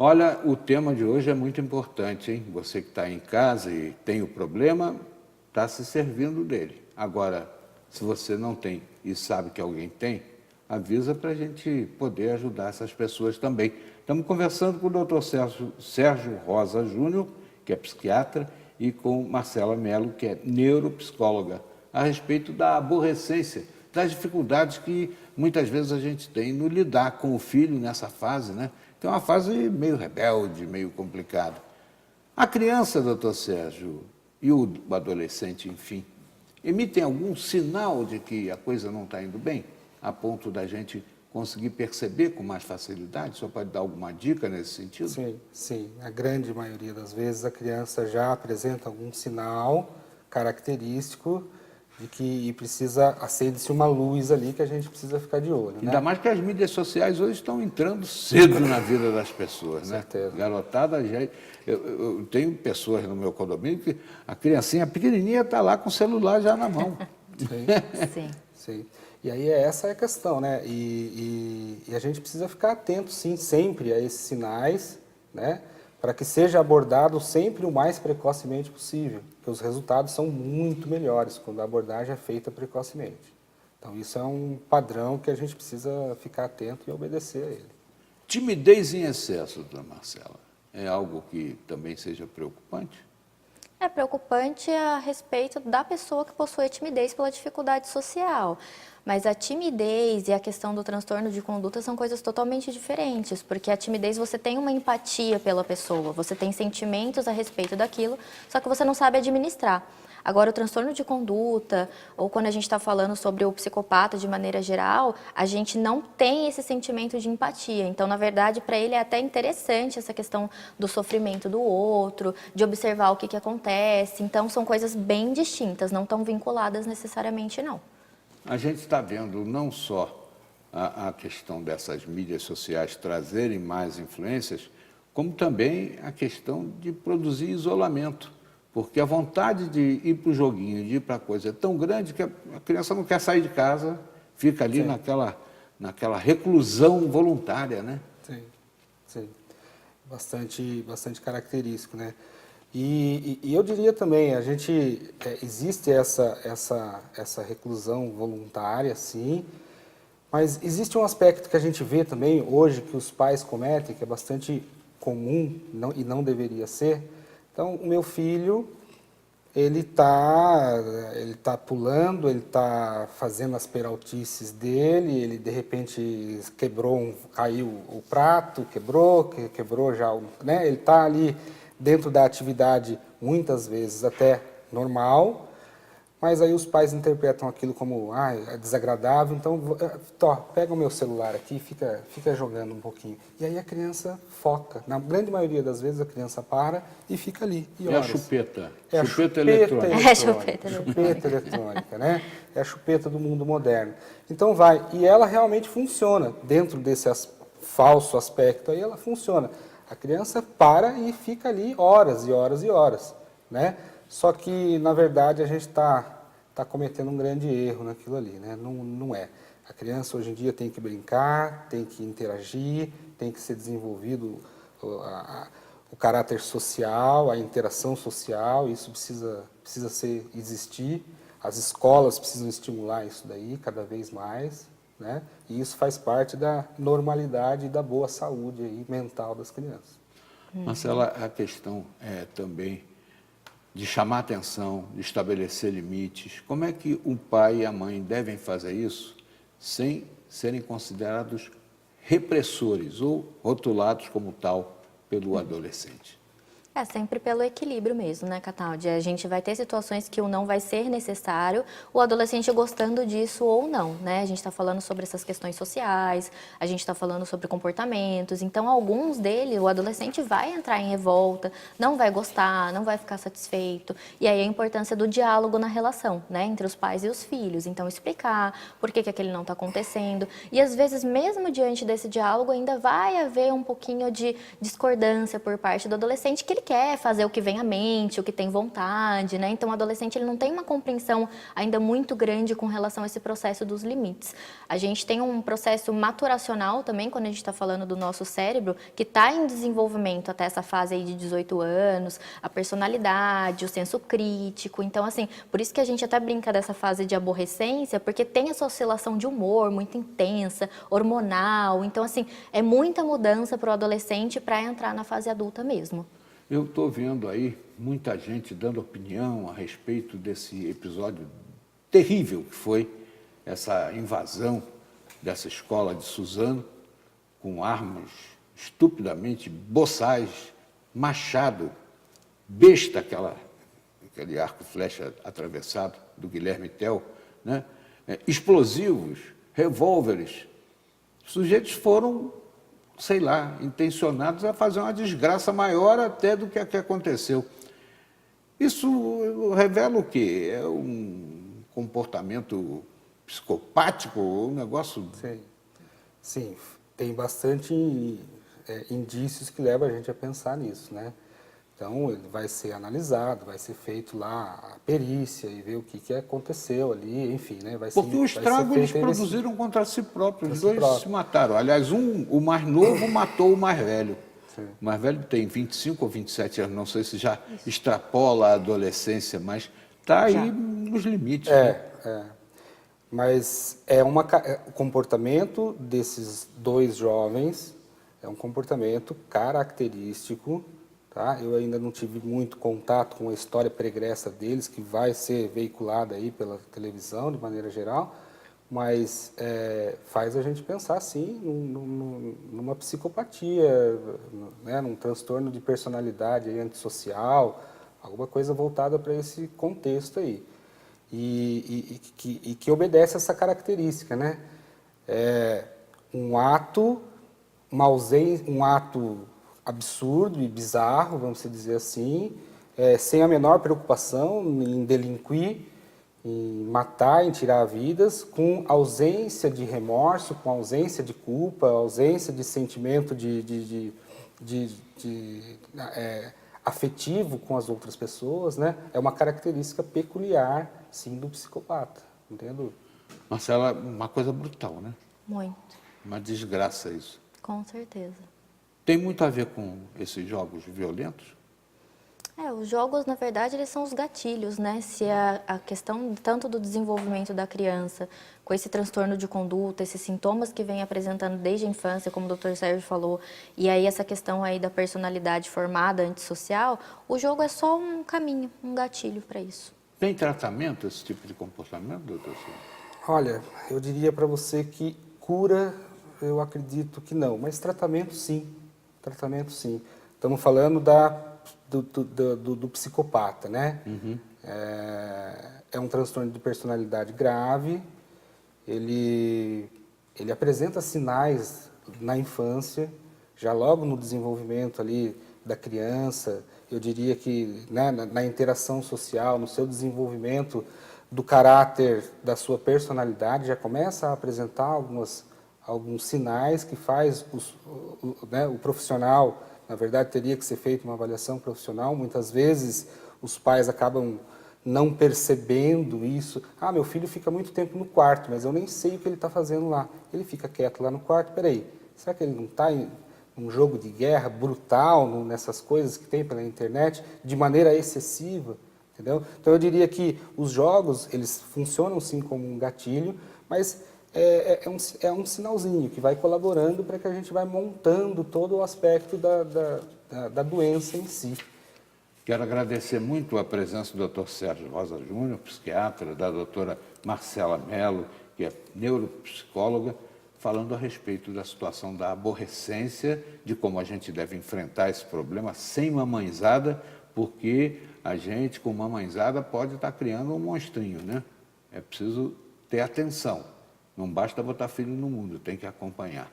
Olha, o tema de hoje é muito importante, hein? Você que está em casa e tem o problema, está se servindo dele. Agora, se você não tem e sabe que alguém tem, avisa para a gente poder ajudar essas pessoas também. Estamos conversando com o doutor Sérgio Rosa Júnior, que é psiquiatra, e com Marcela Mello, que é neuropsicóloga, a respeito da aborrecência, das dificuldades que muitas vezes a gente tem no lidar com o filho nessa fase, né? Que é uma fase meio rebelde, meio complicada. A criança, doutor Sérgio, e o adolescente, enfim, emitem algum sinal de que a coisa não está indo bem, a ponto da gente conseguir perceber com mais facilidade? O senhor pode dar alguma dica nesse sentido? Sim, sim. A grande maioria das vezes a criança já apresenta algum sinal característico de que precisa acende-se uma luz ali que a gente precisa ficar de olho, né? Ainda mais que as mídias sociais hoje estão entrando cedo na vida das pessoas, né? Certeza. Garotada já... Eu tenho pessoas no meu condomínio que a criancinha pequenininha está lá com o celular já na mão. Sim. Sim. Sim. E aí essa é a questão, né? E a gente precisa ficar atento, sim, sempre a esses sinais, né? Para que seja abordado sempre o mais precocemente possível, porque os resultados são muito melhores quando a abordagem é feita precocemente. Então isso é um padrão que a gente precisa ficar atento e obedecer a ele. Timidez em excesso, dona Marcela, é algo que também seja preocupante? É preocupante a respeito da pessoa que possui timidez pela dificuldade social. Mas a timidez e a questão do transtorno de conduta são coisas totalmente diferentes, porque a timidez você tem uma empatia pela pessoa, você tem sentimentos a respeito daquilo, só que você não sabe administrar. Agora, o transtorno de conduta, ou quando a gente está falando sobre o psicopata de maneira geral, a gente não tem esse sentimento de empatia. Então, na verdade, para ele é até interessante essa questão do sofrimento do outro, de observar o que acontece. Então, são coisas bem distintas, não estão vinculadas necessariamente, não. A gente está vendo não só a questão dessas mídias sociais trazerem mais influências, como também a questão de produzir isolamento. Porque a vontade de ir para o joguinho, de ir para a coisa é tão grande que a criança não quer sair de casa, fica ali naquela reclusão voluntária, né? Sim, sim. Bastante característico, né? E eu diria também, existe essa reclusão voluntária, sim, mas existe um aspecto que a gente vê também hoje que os pais cometem, que é bastante comum e não deveria ser. Então, o meu filho, ele tá pulando, ele está fazendo as peraltices dele, ele de repente caiu o prato, quebrou já, né? Ele está ali dentro da atividade, muitas vezes até normal, mas aí os pais interpretam aquilo como, é desagradável, então, pega o meu celular aqui e fica jogando um pouquinho. E aí a criança foca. Na grande maioria das vezes a criança para e fica ali. É a chupeta. É a chupeta eletrônica. É a chupeta eletrônica, né? É a chupeta do mundo moderno. Então vai. E ela realmente funciona. Dentro desse falso aspecto aí, ela funciona. A criança para e fica ali horas e horas e horas, né? Só que, na verdade, a gente está cometendo um grande erro naquilo ali, né? Não é. A criança, hoje em dia, tem que brincar, tem que interagir, tem que ser desenvolvido o caráter social, a interação social, isso precisa existir. As escolas precisam estimular isso daí cada vez mais, né? E isso faz parte da normalidade e da boa saúde aí, mental das crianças. Marcela, a questão é também de chamar atenção, de estabelecer limites. Como é que o pai e a mãe devem fazer isso sem serem considerados repressores ou rotulados como tal pelo adolescente? É sempre pelo equilíbrio mesmo, né, Cataldi? A gente vai ter situações que o não vai ser necessário, o adolescente gostando disso ou não, né? A gente está falando sobre essas questões sociais, a gente está falando sobre comportamentos, então alguns dele, o adolescente vai entrar em revolta, não vai gostar, não vai ficar satisfeito, e aí a importância do diálogo na relação, né, entre os pais e os filhos, então explicar por que aquele não está acontecendo, e às vezes mesmo diante desse diálogo ainda vai haver um pouquinho de discordância por parte do adolescente, que ele quer fazer o que vem à mente, o que tem vontade, né? Então, o adolescente ele não tem uma compreensão ainda muito grande com relação a esse processo dos limites. A gente tem um processo maturacional também, quando a gente está falando do nosso cérebro, que está em desenvolvimento até essa fase aí de 18 anos, a personalidade, o senso crítico. Então, assim, por isso que a gente até brinca dessa fase de aborrecência, porque tem essa oscilação de humor muito intensa, hormonal. Então, assim, é muita mudança para o adolescente para entrar na fase adulta mesmo. Eu estou vendo aí muita gente dando opinião a respeito desse episódio terrível que foi essa invasão dessa escola de Suzano, com armas estupidamente boçais, machado, besta, aquele arco e flecha atravessado do Guilherme Tell, né? Explosivos, revólveres. Os sujeitos foram, sei lá, intencionados a fazer uma desgraça maior até do que a que aconteceu. Isso revela o quê? É um comportamento psicopático, um negócio... Sim, tem bastante indícios que levam a gente a pensar nisso, né? Então, ele vai ser analisado, vai ser feito lá a perícia e ver o que aconteceu ali, enfim, né? Porque o estrago eles produziram contra si próprios, os dois se mataram. Aliás, o mais novo matou o mais velho. Sim. O mais velho tem 25 ou 27 anos, não sei se já extrapola a adolescência, mas está aí nos limites. Mas o comportamento desses dois jovens é um comportamento característico. Tá? Eu ainda não tive muito contato com a história pregressa deles, que vai ser veiculada aí pela televisão, de maneira geral, mas faz a gente pensar, sim, numa psicopatia, né? Num transtorno de personalidade aí, antissocial, alguma coisa voltada para esse contexto aí. E que obedece a essa característica, né? Um ato absurdo e bizarro, vamos dizer assim, sem a menor preocupação em delinquir, em matar, em tirar vidas, com ausência de remorso, com ausência de culpa, ausência de sentimento afetivo com as outras pessoas, né? É uma característica peculiar, sim, do psicopata, entendeu? Marcela, uma coisa brutal, né? Muito. Uma desgraça isso. Com certeza. Tem muito a ver com esses jogos violentos? Os jogos, na verdade, eles são os gatilhos, né? Se a questão tanto do desenvolvimento da criança, com esse transtorno de conduta, esses sintomas que vem apresentando desde a infância, como o Dr. Sérgio falou, e aí essa questão aí da personalidade formada, antissocial, o jogo é só um caminho, um gatilho para isso. Tem tratamento esse tipo de comportamento, doutor Sérgio? Olha, eu diria para você que cura, eu acredito que não, mas tratamento sim, Estamos falando do psicopata, né? Uhum. É um transtorno de personalidade grave, ele apresenta sinais na infância, já logo no desenvolvimento ali da criança, eu diria que, né, na interação social, no seu desenvolvimento do caráter da sua personalidade, já começa a apresentar alguns sinais que faz o profissional. Na verdade, teria que ser feita uma avaliação profissional. Muitas vezes, os pais acabam não percebendo isso. Ah, meu filho fica muito tempo no quarto, mas eu nem sei o que ele está fazendo lá. Ele fica quieto lá no quarto. Peraí, será que ele não está em um jogo de guerra brutal, nessas coisas que tem pela internet, de maneira excessiva? Entendeu? Então, eu diria que os jogos, eles funcionam sim como um gatilho, mas é um sinalzinho que vai colaborando para que a gente vai montando todo o aspecto da doença em si. Quero agradecer muito a presença do Dr. Sérgio Rosa Júnior, psiquiatra, da doutora Marcela Mello, que é neuropsicóloga, falando a respeito da situação da aborrecência, de como a gente deve enfrentar esse problema sem mamãezada, porque a gente, com mamãezada, pode estar criando um monstrinho, né? É preciso ter atenção. Não basta botar filho no mundo, tem que acompanhar.